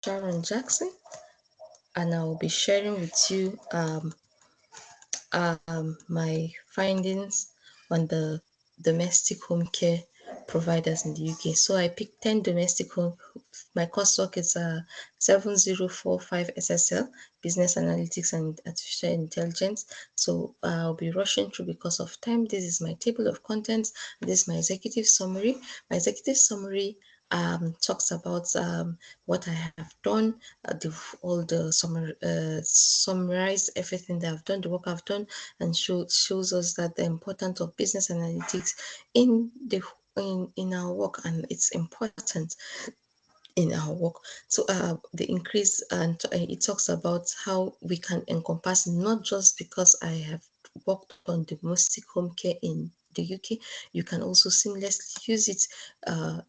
Sharon Jackson, and I'll be sharing with you my findings on the domestic home care providers in the UK. So I picked 10 domestic home. My coursework is 7045 SSL, Business Analytics and Artificial Intelligence. So I'll be rushing through because of time. This is my table of contents. This is my executive summary. My executive summary talks about what I have done, all the summarize everything that I've done, the work I've done, and shows us that the importance of business analytics in the in our work, and it's important in our work. So the increase, and it talks about how we can encompass, not just because I have worked on domestic home care in the UK, you can also seamlessly use it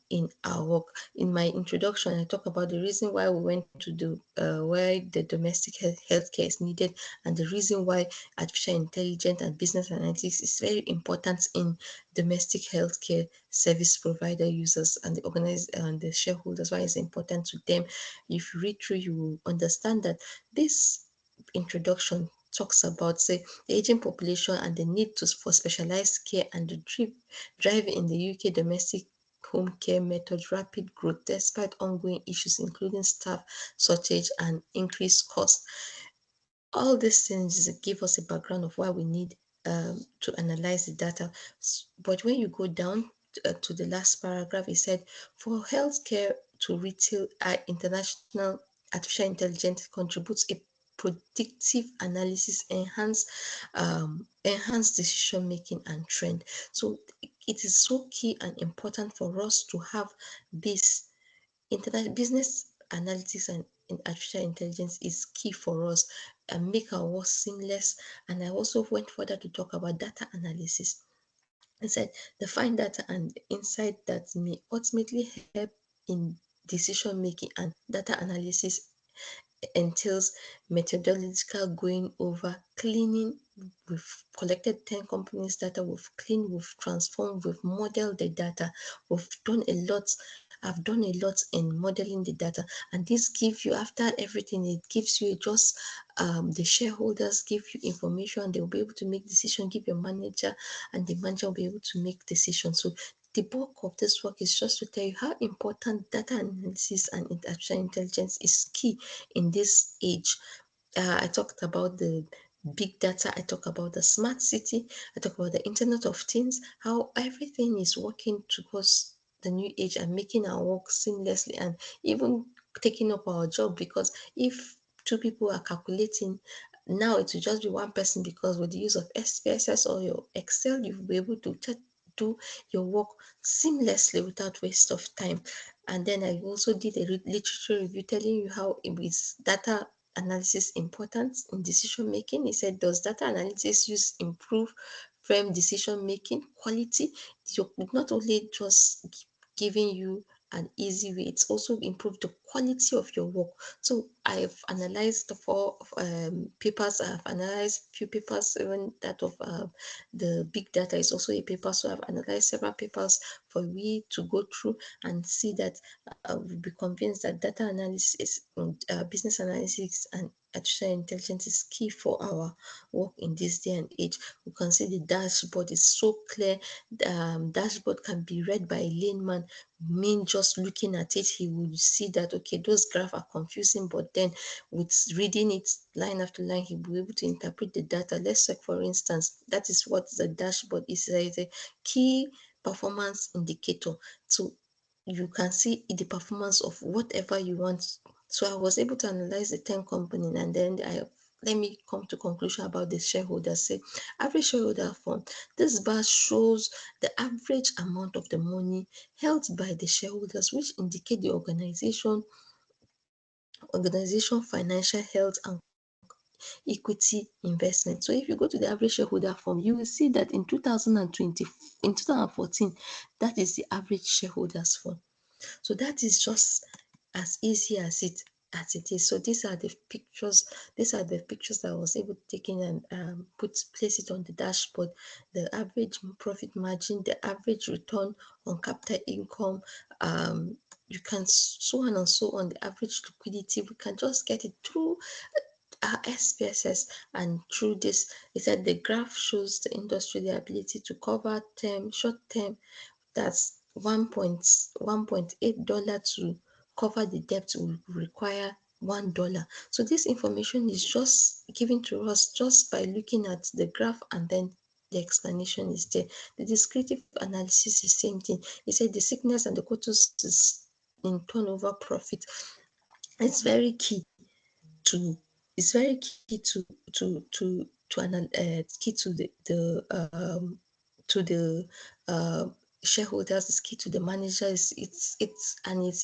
in our work. In my introduction, I talk about the reason why we went to do why the domestic healthcare is needed, and the reason why artificial intelligence and business analytics is very important in domestic healthcare service provider users and the organized and the shareholders, why it's important to them. If you read through, you will understand that this introduction talks about, say, the aging population and the need for specialized care, and the drive in the UK domestic home care methods rapid growth despite ongoing issues including staff shortage and increased cost. All these things give us a background of why we need to analyze the data. But when you go down to the last paragraph, it said for healthcare to retail, international artificial intelligence contributes a predictive analysis, enhance decision making and trend. So it is so key and important for us to have this internet business analytics, and in artificial intelligence is key for us and make our work seamless. And I also went further to talk about data analysis. I said the fine data and insight that may ultimately help in decision making, and data analysis entails methodological going over cleaning. We've collected 10 companies data, we've cleaned, we've transformed, we've modeled the data, we've done a lot. I've done a lot in modeling the data, and this gives you, after everything, it gives you just the shareholders give you information, they'll be able to make decision, give your manager, and the manager will be able to make decisions. So the bulk of this work is just to tell you how important data analysis and artificial intelligence is key in this age. I talked about the big data, I talk about the smart city, I talk about the Internet of Things, how everything is working towards the new age and making our work seamlessly, and even taking up our job. Because if two people are calculating, now it will just be one person, because with the use of SPSS or your Excel, you'll be able to do your work seamlessly without waste of time. And then I also did a literature review telling you how it is data analysis important in decision making. He said, does data analysis use improve firm decision making quality? You're not only just giving you an easy way, it's also improved the quality of your work. So I've analyzed the four papers, I've analyzed few papers, even that of the big data is also a paper. So I've analyzed several papers for we to go through and see that we'll be convinced that data analysis, business analytics, and artificial intelligence is key for our work in this day and age. We can see the dashboard is so clear. Dashboard can be read by a layman. Mean just looking at it, he would see that okay, those graphs are confusing, but then with reading it line after line, he'll be able to interpret the data. Let's check, for instance, that is what the dashboard is. It's a key performance indicator. So you can see the performance of whatever you want. So I was able to analyze the 10 companies, and then let me come to conclusion about the shareholders. Say average shareholder fund. This bar shows the average amount of the money held by the shareholders, which indicate the organization financial health and equity investment. So if you go to the average shareholder form, you will see that in 2020, in 2014, that is the average shareholders fund. So that is just as easy as it. as it is. So these are the pictures that I was able to take in and place it on the dashboard. The average profit margin, the average return on capital income, you can so on and so on, the average liquidity. We can just get it through our SPSS, and through this, it said the graph shows the industry the ability to cover short term, that's $1.8 to cover the debt will require $1. So this information is just given to us just by looking at the graph, and then the explanation is there. The descriptive analysis is same thing. It said the sickness and the quotas is in turnover profit. It's very key to it's very key key to the shareholders, is key to the managers. It's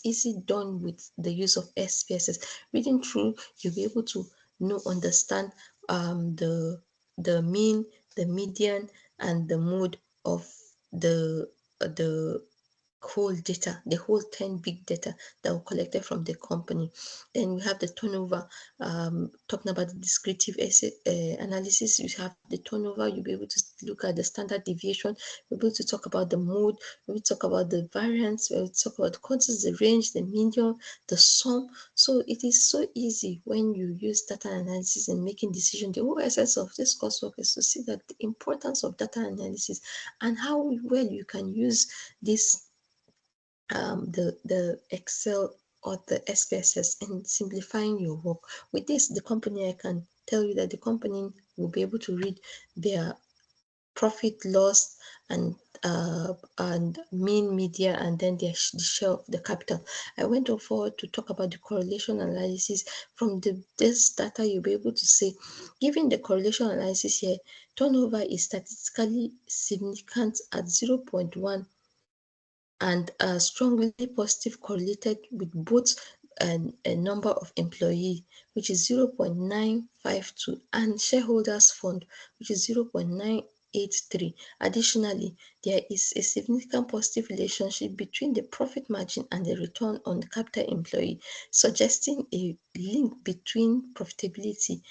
easy done with the use of SPSS. Reading through, you'll be able to understand the mean, the median, and the mode of the whole data, the whole 10 big data that were collected from the company. Then we have the turnover, talking about the descriptive analysis. You have the turnover, you'll be able to look at the standard deviation, you'll be able to talk about the mode, we'll talk about the variance, we'll talk about the quantities, the range, the median, the sum. So it is so easy when you use data analysis in making decisions. The whole essence of this coursework is to see that the importance of data analysis and how well you can use this the Excel or the SPSS in simplifying your work. With this, the company, I can tell you that the company will be able to read their profit loss and mean media, and then the share of the capital. I went on forward to talk about the correlation analysis. From this data, you'll be able to say, given the correlation analysis here, turnover is statistically significant at 0.1 and strongly positive correlated with both a number of employees, which is 0.952, and shareholders fund, which is 0.983. Additionally, there is a significant positive relationship between the profit margin and the return on capital employed, suggesting a link between profitability.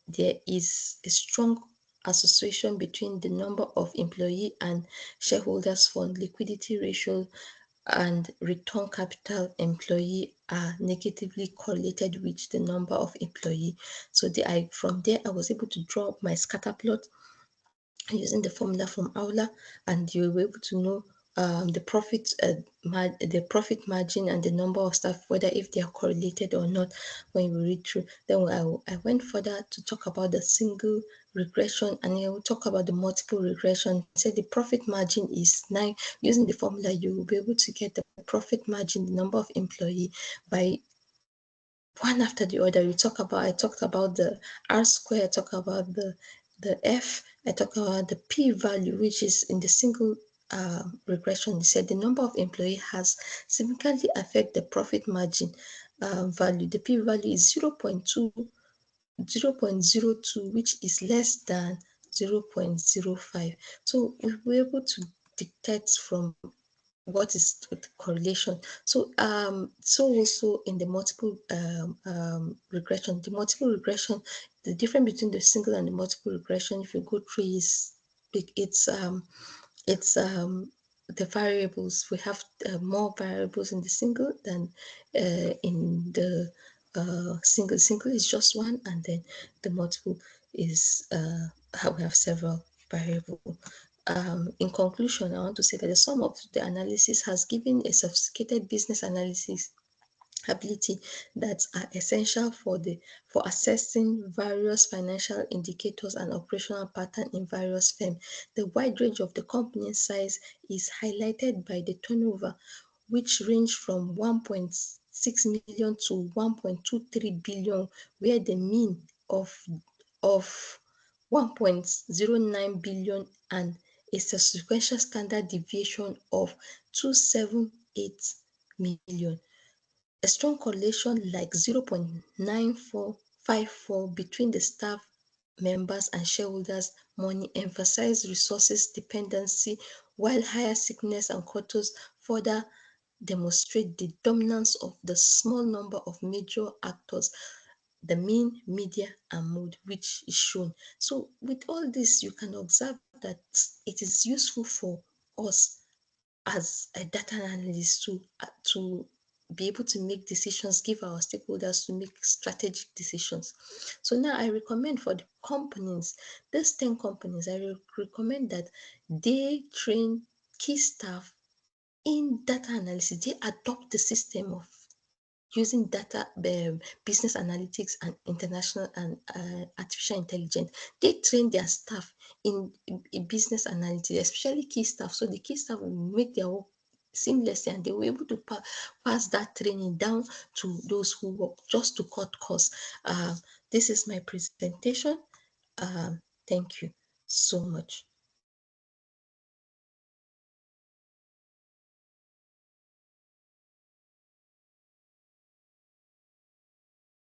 There is a strong association between the number of employee and shareholders fund liquidity ratio, and return capital employee are negatively correlated with the number of employee. So from there I was able to draw my scatter plot using the formula from Aula, and you'll be able to know the profit margin and the number of staff, whether if they are correlated or not when we read through. Then I went further to talk about the single regression, and I will talk about the multiple regression. Say the profit margin is 9. Using the formula, you will be able to get the profit margin, the number of employee, by one after the other. I talked about the R square, I talked about the F, I talked about the P value, which is in the single regression. It said the number of employee has significantly affect the profit margin value. The P value is 0.02, which is less than 0.05. So we were able to detect from what is the correlation. So also in the multiple regression, the difference between the single and the multiple regression, if you go through, is it's the variables. We have more variables in the single than in the single. Single is just one, and then the multiple is how we have several variables. In conclusion, I want to say that the sum of the analysis has given a sophisticated business analysis ability that are essential for assessing various financial indicators and operational pattern in various firms. The wide range of the company size is highlighted by the turnover, which range from 1.6 million to 1.23 billion, where the mean of 1.09 billion and a sequential standard deviation of 278 million. A strong correlation like 0.9454 between the staff members and shareholders' money emphasize resources dependency, while higher sickness and quotas further demonstrate the dominance of the small number of major actors, the main media and mood which is shown. So with all this, you can observe that it is useful for us as a data analyst to be able to make decisions, give our stakeholders to make strategic decisions. So now I recommend for the companies, these 10 companies, recommend that they train key staff in data analysis. They adopt the system of using data, business analytics and international and artificial intelligence. They train their staff in business analytics, especially key staff, so the key staff will make their work seamlessly and they were able to pass that training down to those who work, just to cut costs. This is my presentation. Thank you so much.